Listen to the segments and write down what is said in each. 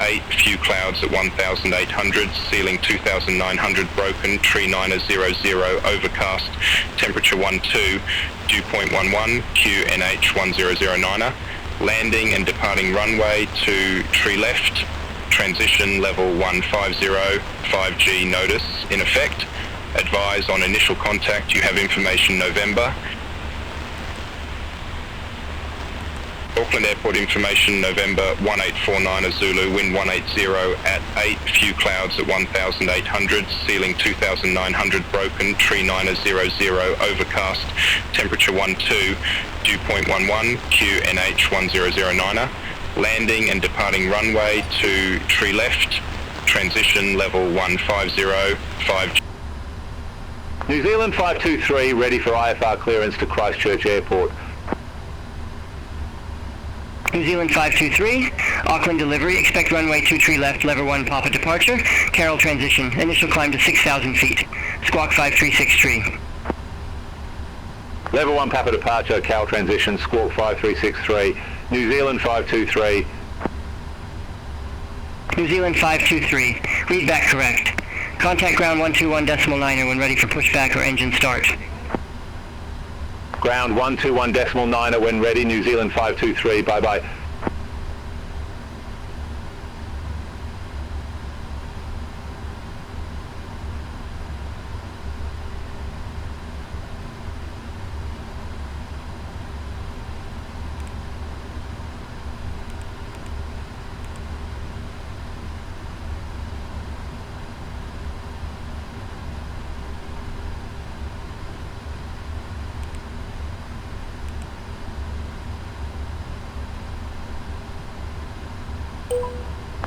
8, few clouds at 1,800, ceiling 2,900 broken, tree 900, overcast, temperature 12, dew point 11, QNH 1009er, landing and departing runway to tree left, transition level 150, 5G notice in effect, advise on initial contact, you have information November. Auckland Airport information November 1849 Zulu, wind 180 at 8, few clouds at 1,800, ceiling 2,900 broken, tree 900, overcast, temperature 12, dew point 11, QNH 1009er, landing and departing runway to tree left, transition level 150, 5G. New Zealand 523 ready for IFR clearance to Christchurch Airport. New Zealand 523, Auckland delivery, expect runway 23 left, lever 1 Papa departure, Carroll transition, initial climb to 6,000 feet, squawk 5363. Lever 1 Papa departure, Carroll transition, squawk 5363, New Zealand 523. New Zealand 523, read back correct. Contact ground 121.9er when ready for pushback or engine start. Ground 121.9er when ready, New Zealand 523, bye-bye.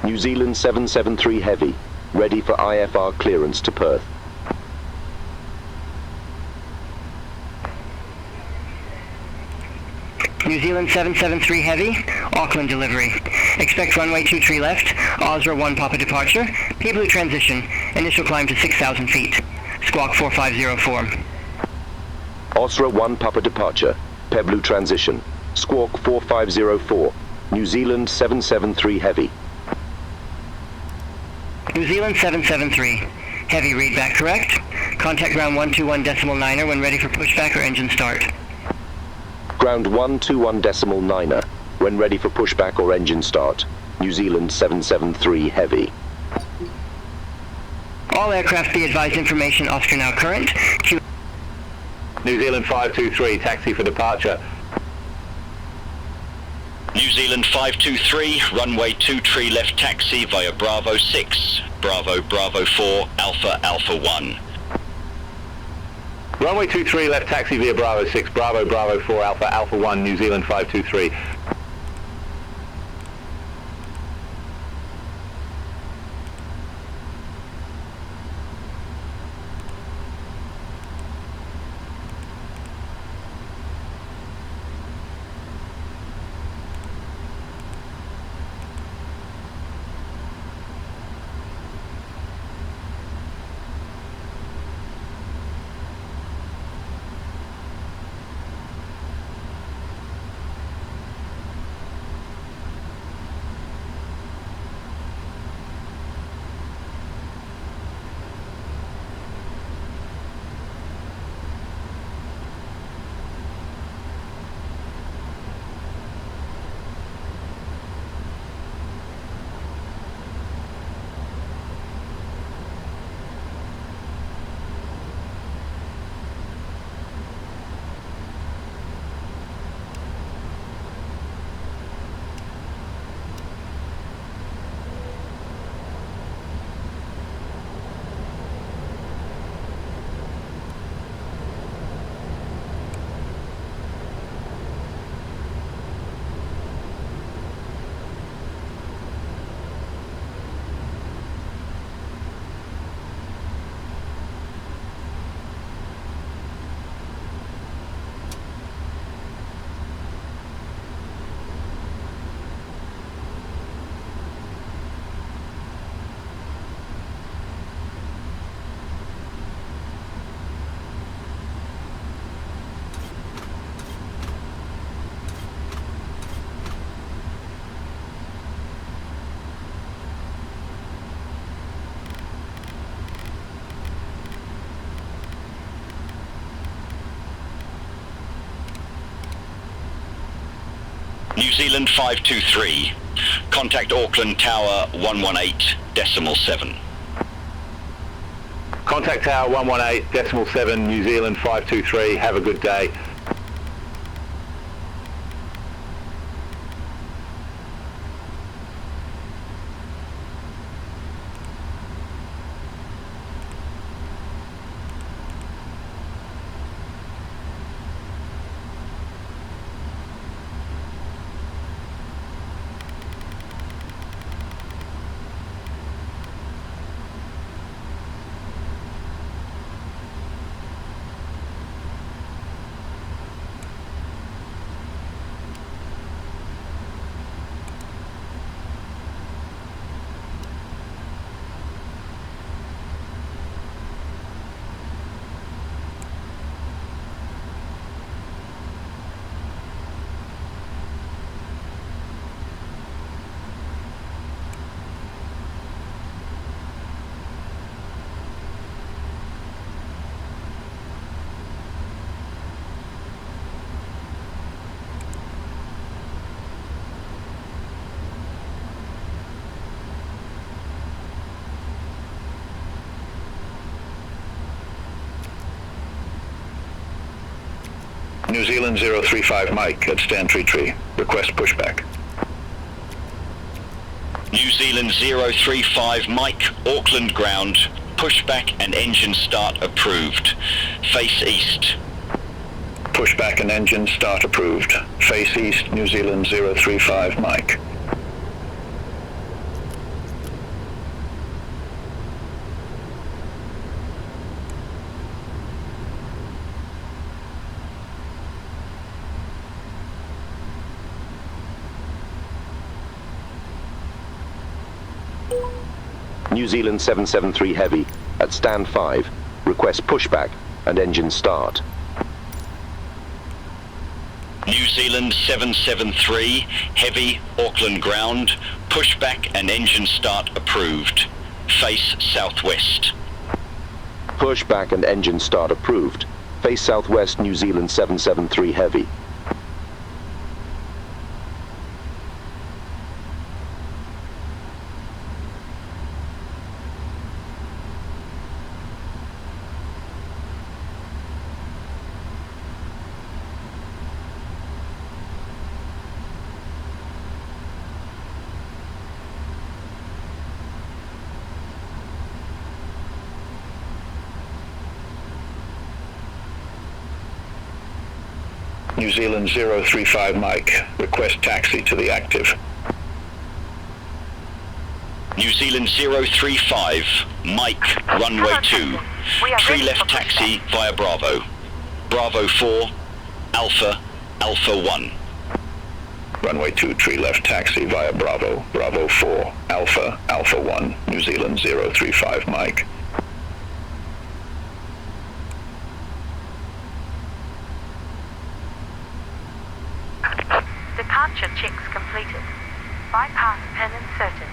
New Zealand 773 Heavy, ready for IFR clearance to Perth. New Zealand 773 Heavy, Auckland delivery. Expect runway 23 left, Osra 1 Papa departure, P-Blue transition, initial climb to 6,000 feet. Squawk 4504. Osra 1 Papa departure, P-Blue transition, squawk 4504, New Zealand 773 Heavy. New Zealand 773, heavy read back correct. Contact ground 121.9er when ready for pushback or engine start. Ground 121.9er when ready for pushback or engine start. New Zealand 773 Heavy. All aircraft be advised information Oscar now current. New Zealand 523, taxi for departure. New Zealand 523, runway 23 left taxi via Bravo 6, Bravo Bravo 4, Alpha Alpha 1. Runway 23 left taxi via Bravo 6, Bravo Bravo 4, Alpha Alpha 1, New Zealand 523. New Zealand 523. Contact Auckland Tower 118.7. Contact Tower 118.7, New Zealand 523. Have a good day. New Zealand 035 Mike at Stantree Tree. Request pushback. New Zealand 035 Mike, Auckland ground. Pushback and engine start approved. Face east. Pushback and engine start approved. Face east, New Zealand 035 Mike. New Zealand 773 Heavy at stand 5. Request pushback and engine start. New Zealand 773 Heavy, Auckland ground. Pushback and engine start approved. Face southwest. Pushback and engine start approved. Face southwest, New Zealand 773 Heavy. New Zealand 035 Mike. Request taxi to the active. New Zealand 035 Mike, runway 2. Tree left taxi via Bravo. Bravo 4, Alpha, Alpha 1. Runway 2, tree left taxi via Bravo. Bravo 4, Alpha, Alpha 1. New Zealand 035 Mike. Departure checks completed. Bypass pin inserted.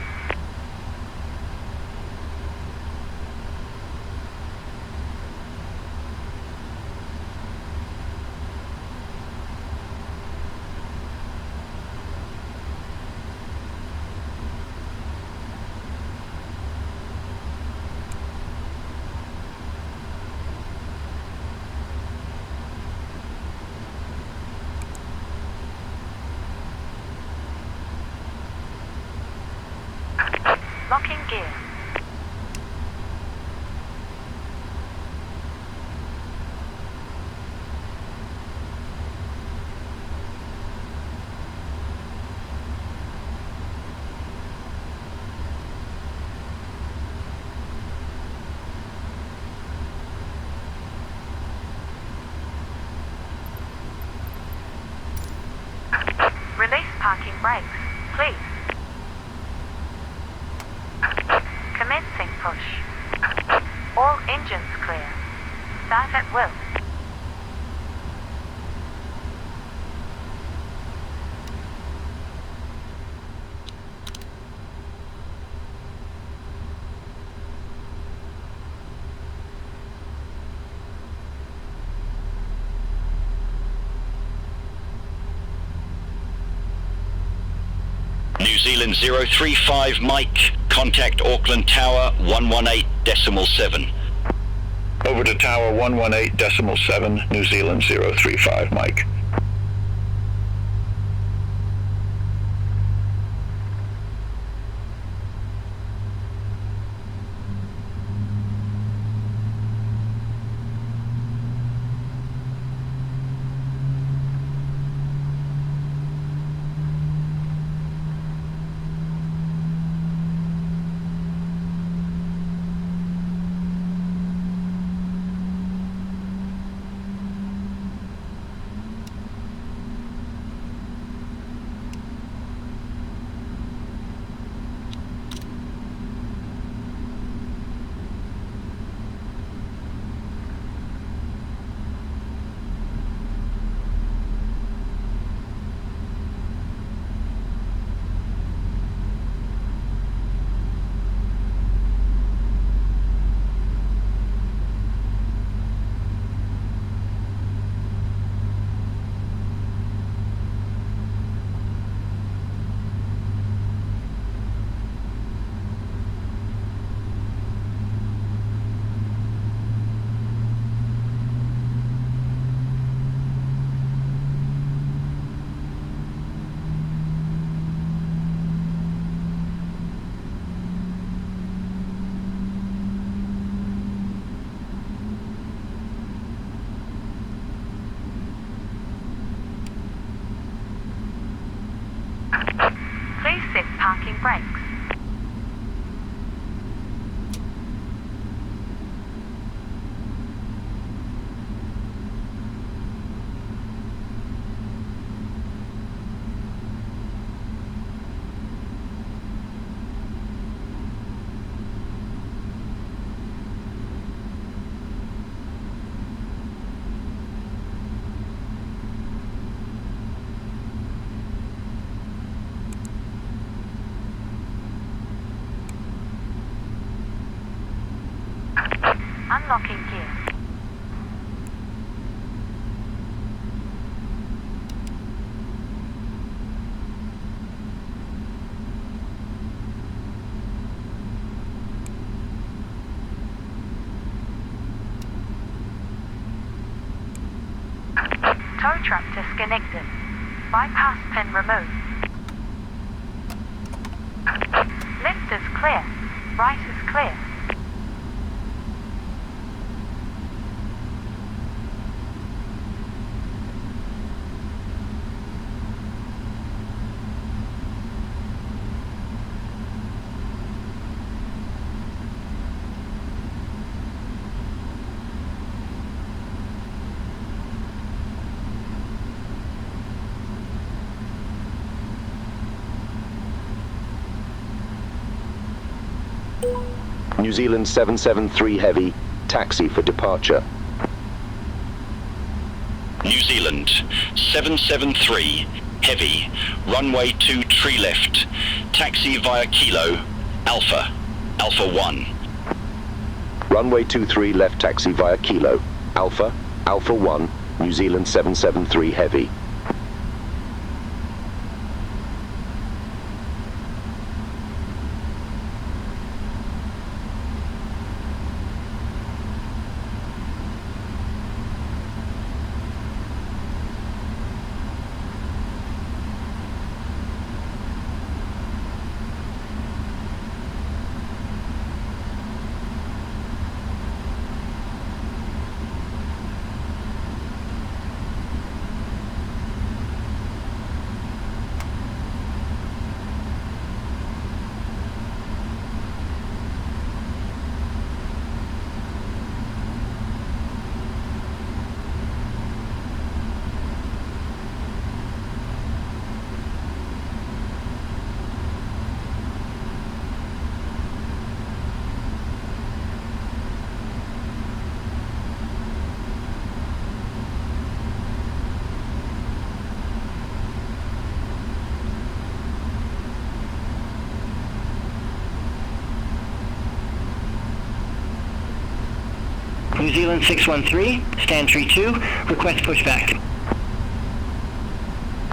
Locking gear. Release parking brakes, please. Commencing push. All engines clear. Start at will. New Zealand 035 Mike, contact Auckland Tower 118.7. Over to Tower 118.7, New Zealand 035 Mike. Please sit parking brakes. Unlocking gear. Tow truck disconnected. Bypass pin removed. Left is clear. Right is clear. New Zealand 773 Heavy, taxi for departure. New Zealand 773 Heavy, runway 2 tree left, taxi via Kilo, Alpha, Alpha 1. Runway 23 left taxi via Kilo, Alpha, Alpha 1, New Zealand 773 Heavy. New Zealand 613, stand tree 2, request pushback.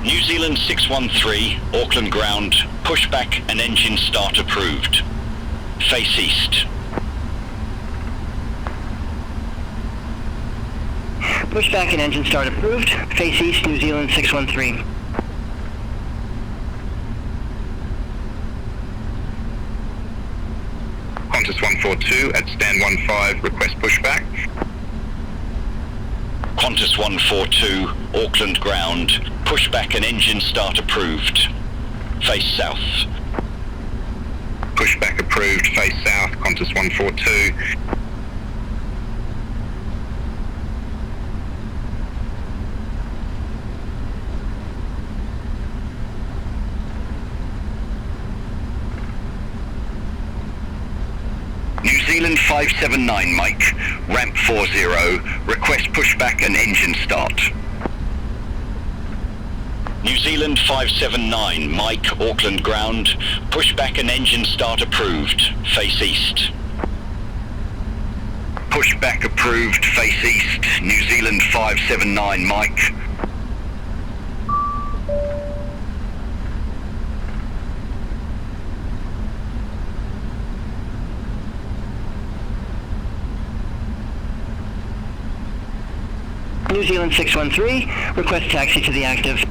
New Zealand 613, Auckland ground, pushback and engine start approved. Face east. Pushback and engine start approved. Face east, New Zealand 613. Qantas 142 at stand 15, request pushback. Qantas 142, Auckland ground, pushback and engine start approved. Face south. Pushback approved, face south, Qantas 142. New Zealand 579, Mike, ramp 40, request pushback and engine start. New Zealand 579, Mike, Auckland ground, pushback and engine start approved, face east. Pushback approved, face east, New Zealand 579, Mike. New Zealand 613, request taxi to the active.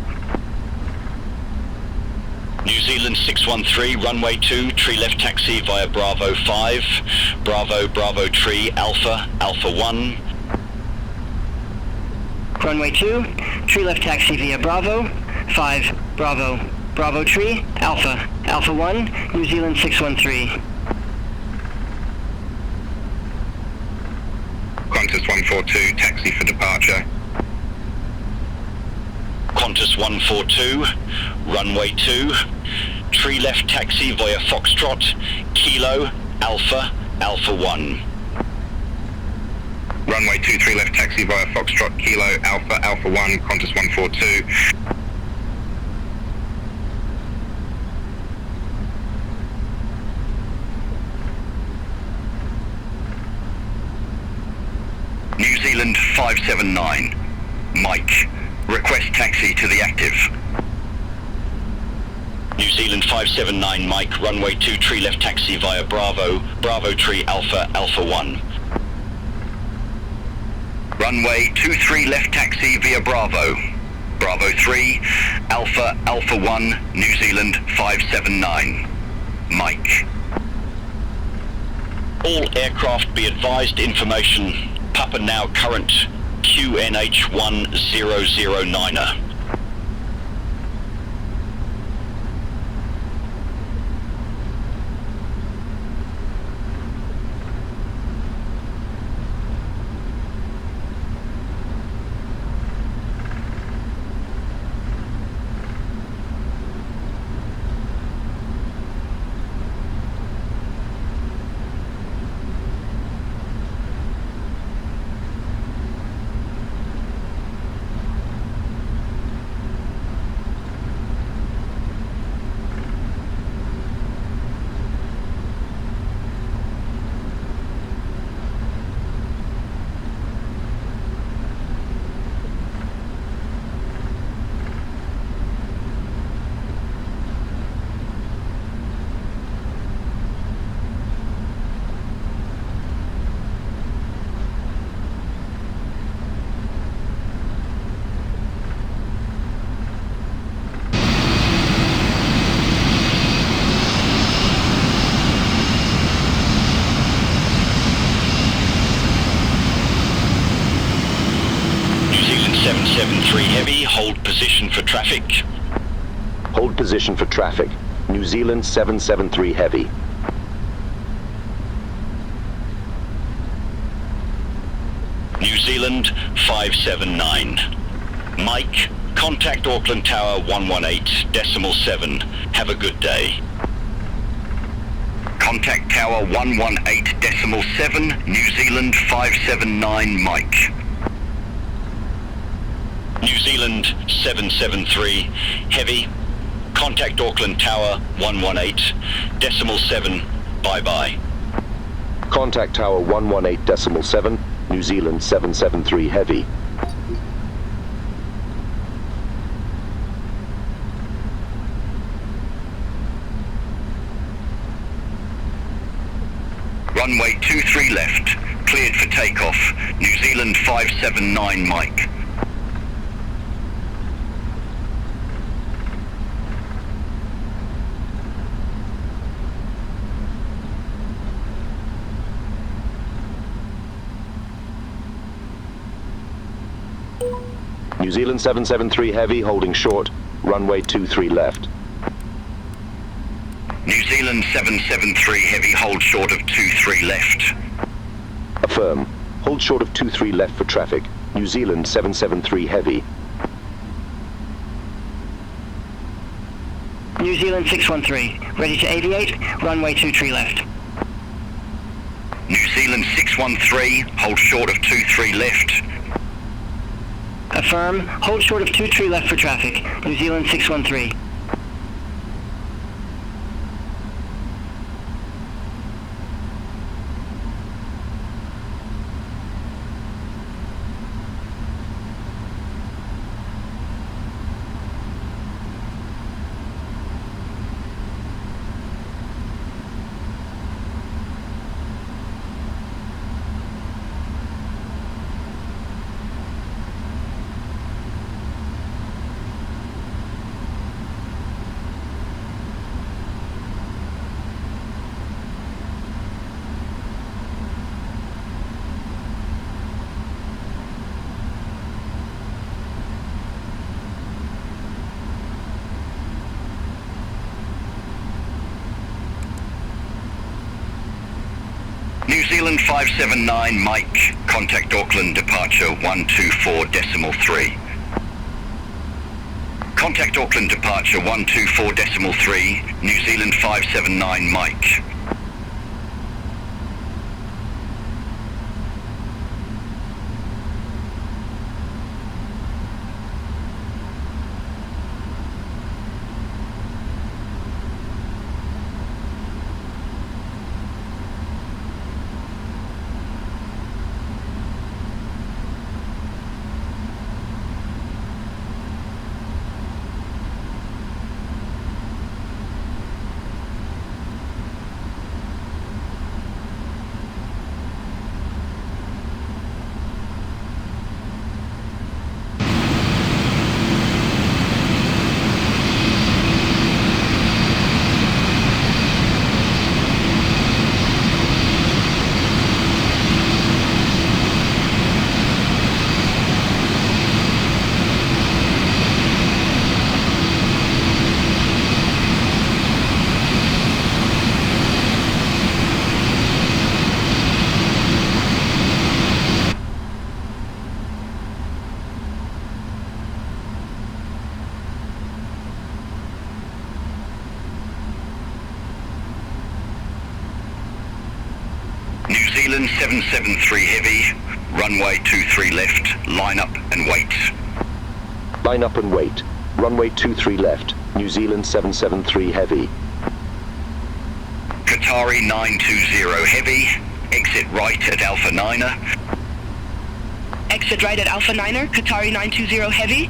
New Zealand 613, runway 2, tree left taxi via Bravo 5, Bravo tree, Alpha 1. Runway 2, tree left taxi via Bravo 5, Bravo tree, Alpha 1, New Zealand 613. Qantas 142, taxi for departure. Qantas 142, runway 2, tree left taxi via Foxtrot, Kilo, Alpha 1. Runway 23 left taxi via Foxtrot, Kilo, Alpha 1, Qantas 142. New Zealand 579, Mike, request taxi to the active. New Zealand 579, Mike, runway 2, tree left taxi via Bravo tree, Alpha 1. Runway 23 left taxi via Bravo 3, Alpha 1, New Zealand 579, Mike. All aircraft be advised information, Papa now current QNH 1009er. Heavy, hold position for traffic. Hold position for traffic. New Zealand 773 Heavy. New Zealand 579. Mike, contact Auckland Tower 118.7. Have a good day. Contact Tower 118.7, New Zealand 579, Mike. New Zealand 773, Heavy, contact Auckland Tower 118.7, bye-bye. Contact Tower 118.7, New Zealand 773 Heavy. Runway 23 left, cleared for takeoff. New Zealand 579 Mike. New Zealand 773 Heavy holding short, runway 23 left. New Zealand 773 Heavy, hold short of 23 left. Affirm. Hold short of 23 left for traffic. New Zealand 773 Heavy. New Zealand 613, ready to aviate, runway 23 left. New Zealand 613, hold short of 23 left. Affirm, hold short of 23 left for traffic, New Zealand 613. New Zealand 579 Mike, contact Auckland departure 124.3. Contact Auckland departure 124.3, New Zealand 579 Mike. New Zealand 773 Heavy, runway 23 left, line up and wait. Line up and wait. Runway 23 left. New Zealand 773 Heavy. Qatari 920 Heavy, exit right at Alpha Niner. Exit right at Alpha Niner, Qatari 920 Heavy.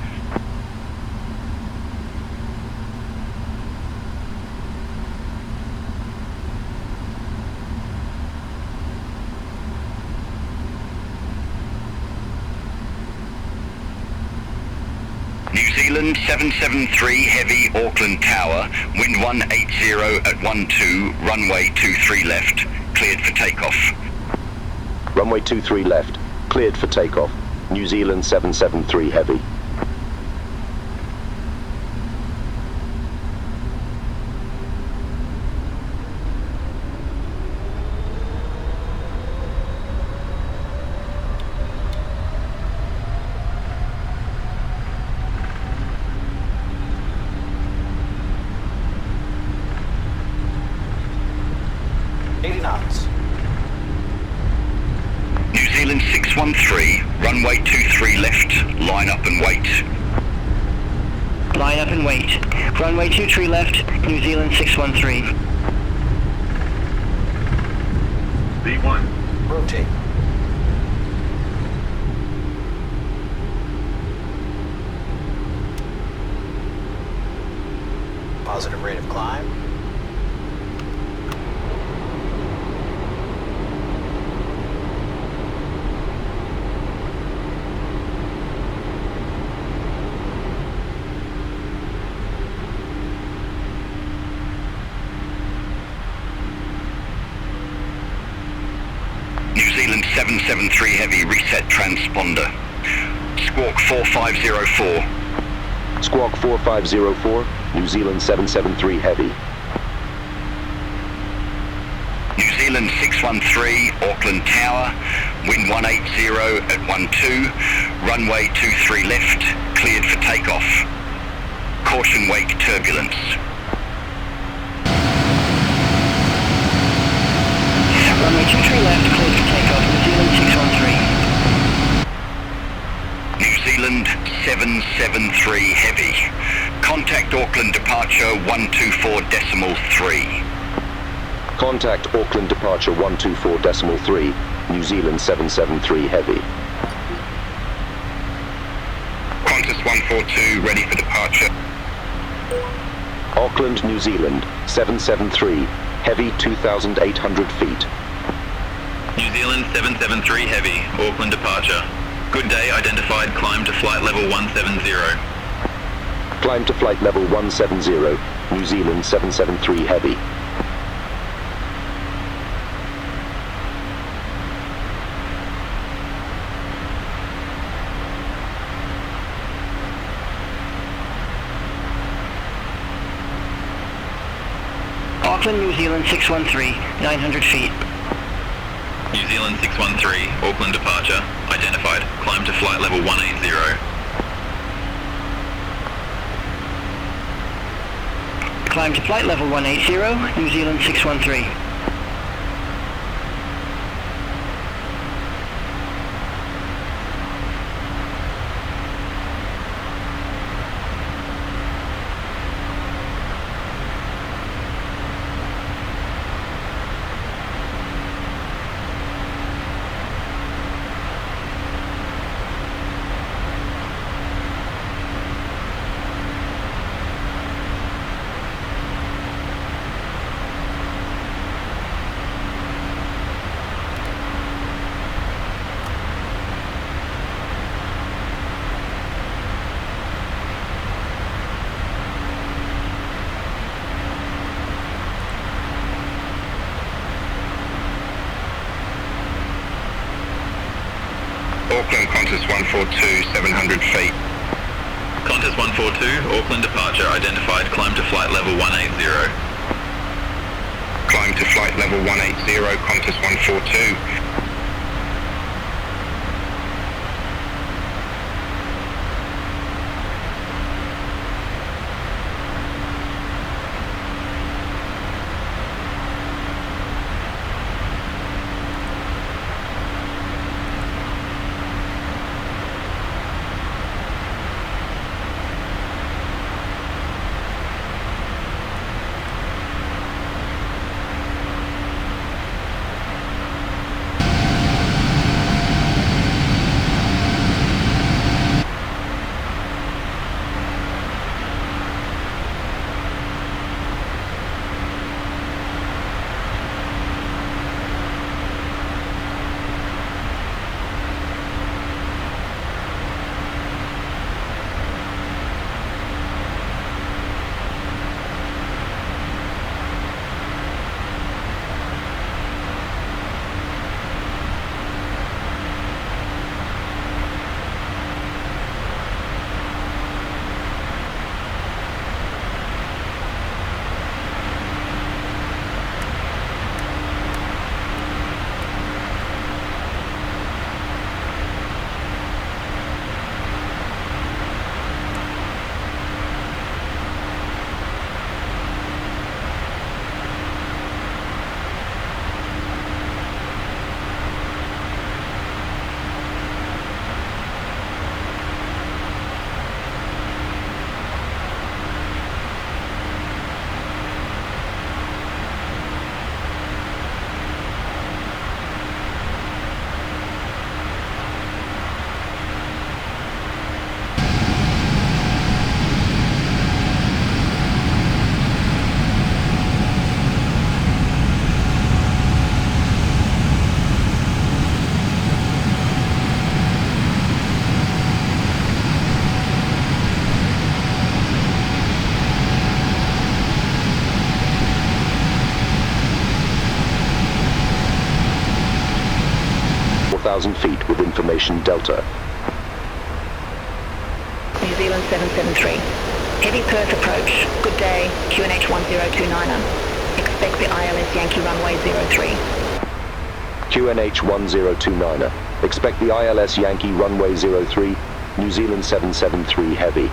New Zealand 773 Heavy, Auckland Tower, wind 180 at 12, runway 23 left, cleared for takeoff. Runway 23 left. Cleared for takeoff. New Zealand 773 Heavy. New Zealand 613, runway 23 left, line up and wait. Line up and wait. Runway 23 left, New Zealand 613. V1. Rotate. Positive rate of climb. 773 Heavy, reset transponder. Squawk 4504. Squawk 4504, New Zealand 773 Heavy. New Zealand 613, Auckland Tower, wind 180 at 12, runway 23 left, cleared for takeoff. Caution wake turbulence. Runway 23 left, cleared for takeoff, New Zealand 613. New Zealand 773 Heavy. Contact Auckland departure 124.3. Contact Auckland departure 124.3, New Zealand 773 Heavy. Qantas 142, ready for departure. Auckland, New Zealand 773 Heavy, 2,800 feet. New Zealand 773 Heavy, Auckland departure. Good day identified, climb to flight level 170. Climb to flight level 170, New Zealand 773 Heavy. Auckland, New Zealand 613, 900 feet. New Zealand 613, Auckland departure, identified, climb to flight level 180. Climb to flight level 180, New Zealand 613. Auckland, Qantas 142, 700 feet. Qantas 142, Auckland departure, identified, climb to flight level 180. Climb to flight level 180, Qantas 142. 3,000 feet with information Delta. New Zealand 773. Heavy Perth approach. Good day. QNH 1029er. Expect the ILS Yankee runway 03. QNH 1029er. Expect the ILS Yankee runway 03, New Zealand 773 Heavy.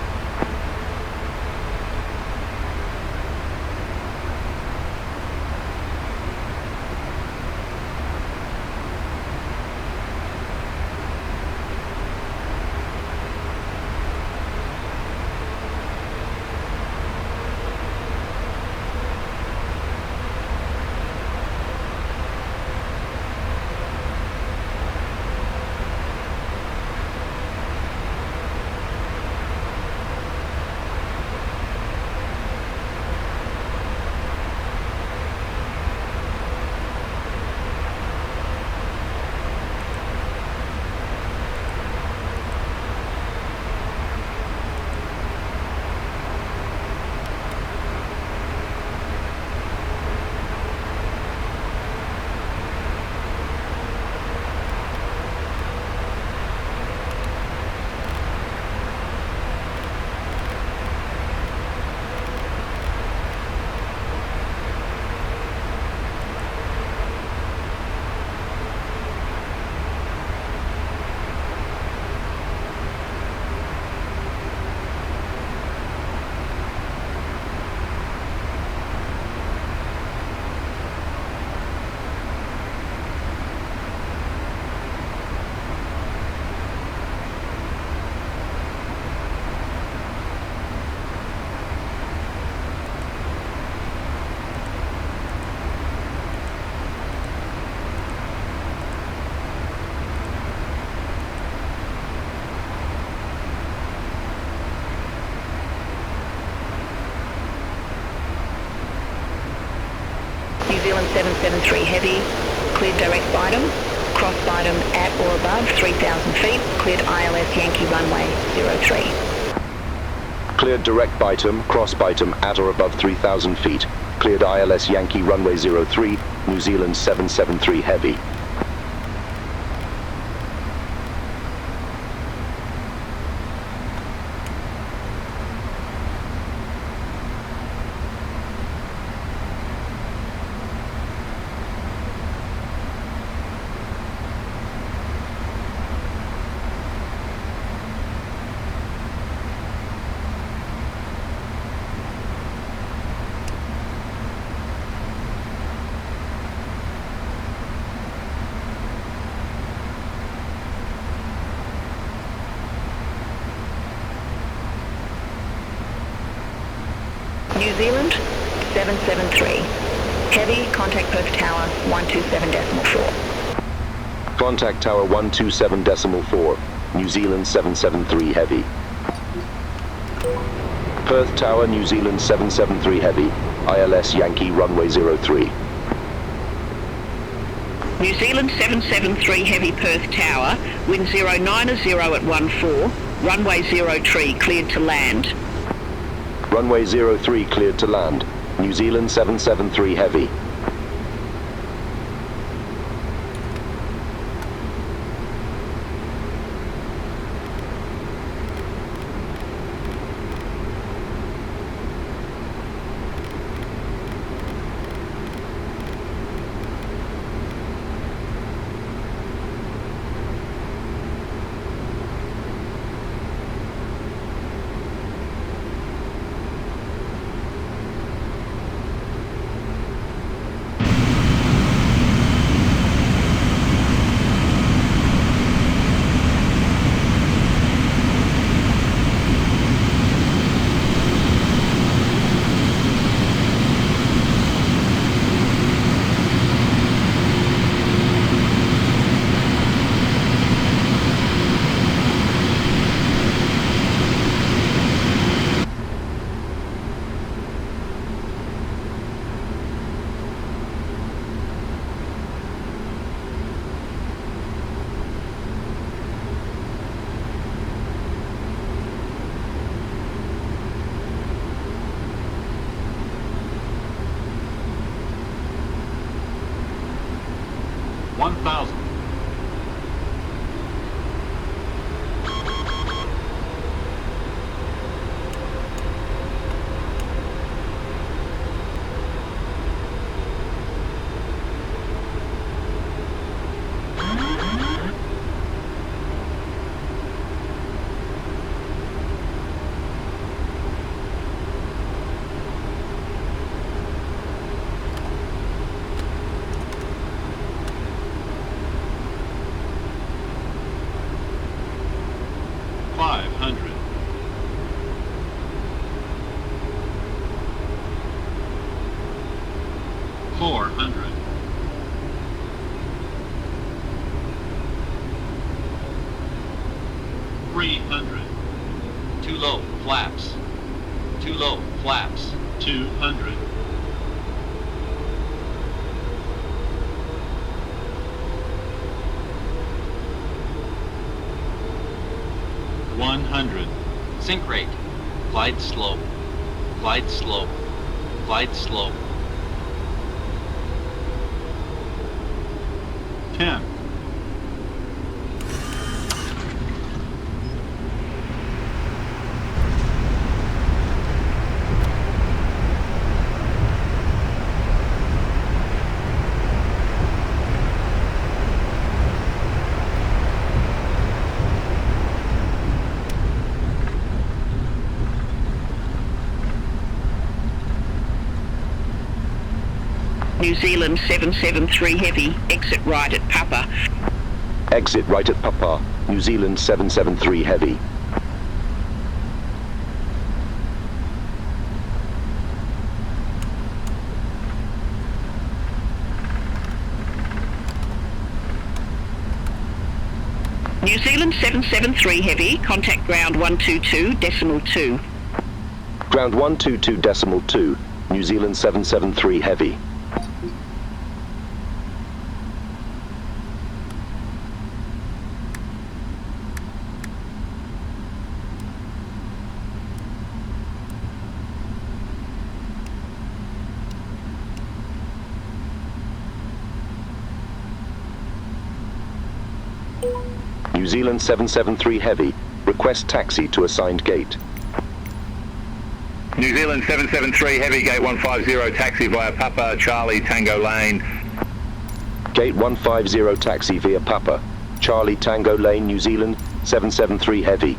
New Zealand 773 Heavy. Cleared direct Bidem. Cross Bidem at or above 3,000 feet. Cleared ILS Yankee runway 03. Cleared direct Bytum, cross Bytum at or above 3,000 feet. Cleared ILS Yankee runway 03, New Zealand 773 Heavy. New Zealand 773. Heavy, contact Perth Tower 127.4. Contact Tower 127.4, New Zealand 773 Heavy. Perth Tower, New Zealand 773 Heavy, ILS Yankee runway 03. New Zealand 773 Heavy Perth Tower, wind 090 at 14, runway 03 cleared to land. Runway 03 cleared to land, New Zealand 773 Heavy. 300. Too low, flaps. Too low, flaps. 200. Sink rate. Glide slope. Glide slope. Glide slope. 10. New Zealand 773 Heavy, exit right at Papa. Exit right at Papa, New Zealand 773 Heavy. New Zealand 773 Heavy, contact ground 122.2. Ground 122.2, New Zealand 773 Heavy. New Zealand 773 Heavy, request taxi to assigned gate. New Zealand 773 Heavy, gate 150, taxi via Papa, Charlie, Tango Lane. Gate 150 taxi via Papa, Charlie, Tango Lane, New Zealand 773 Heavy.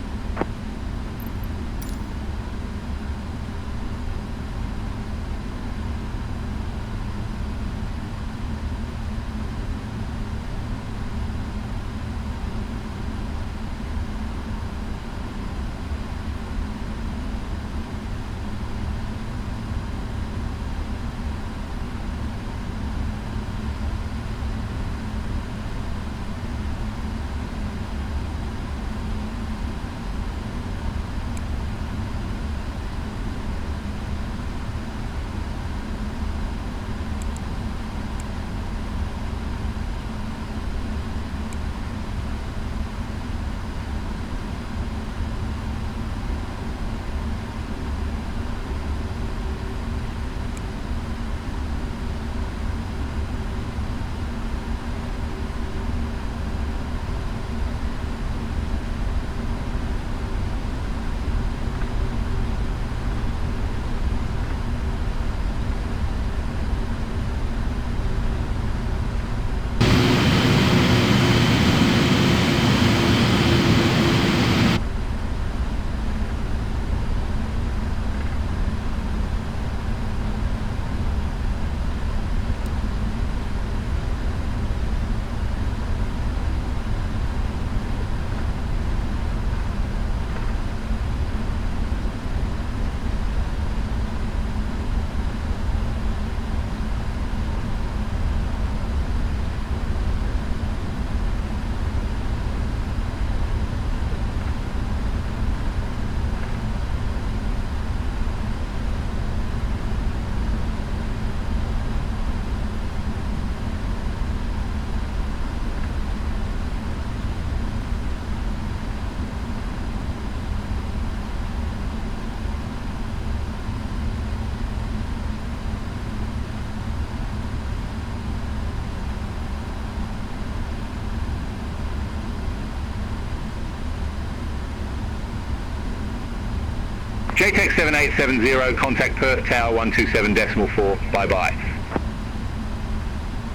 JTEX 7870, contact Perth Tower 127.4, bye-bye.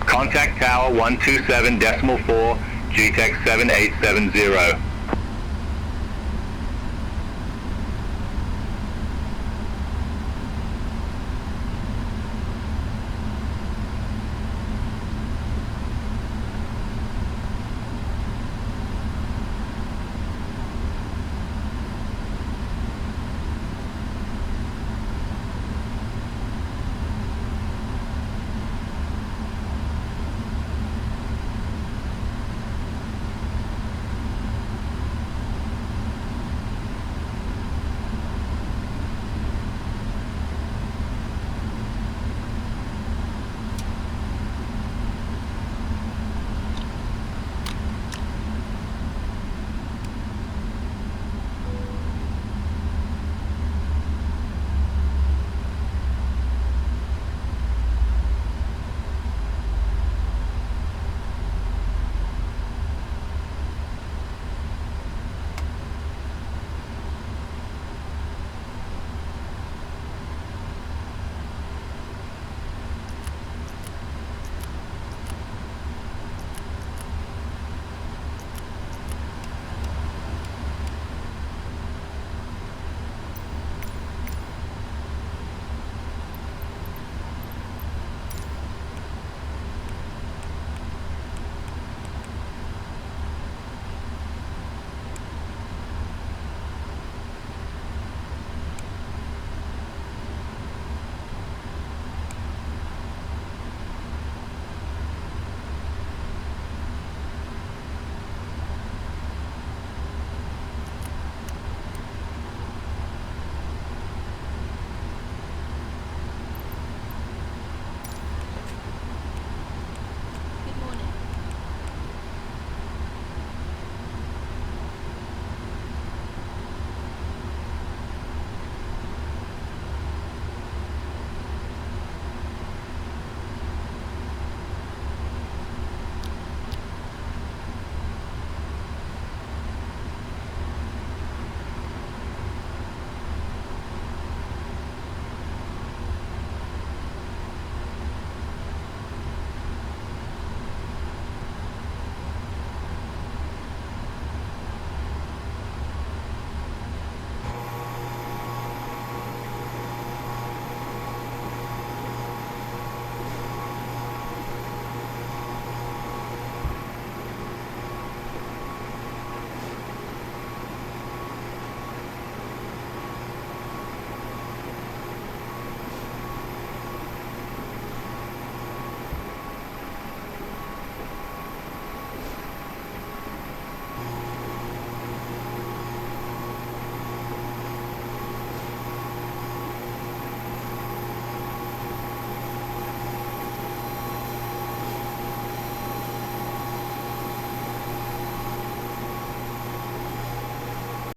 Contact Tower 127.4, GTEX 7870.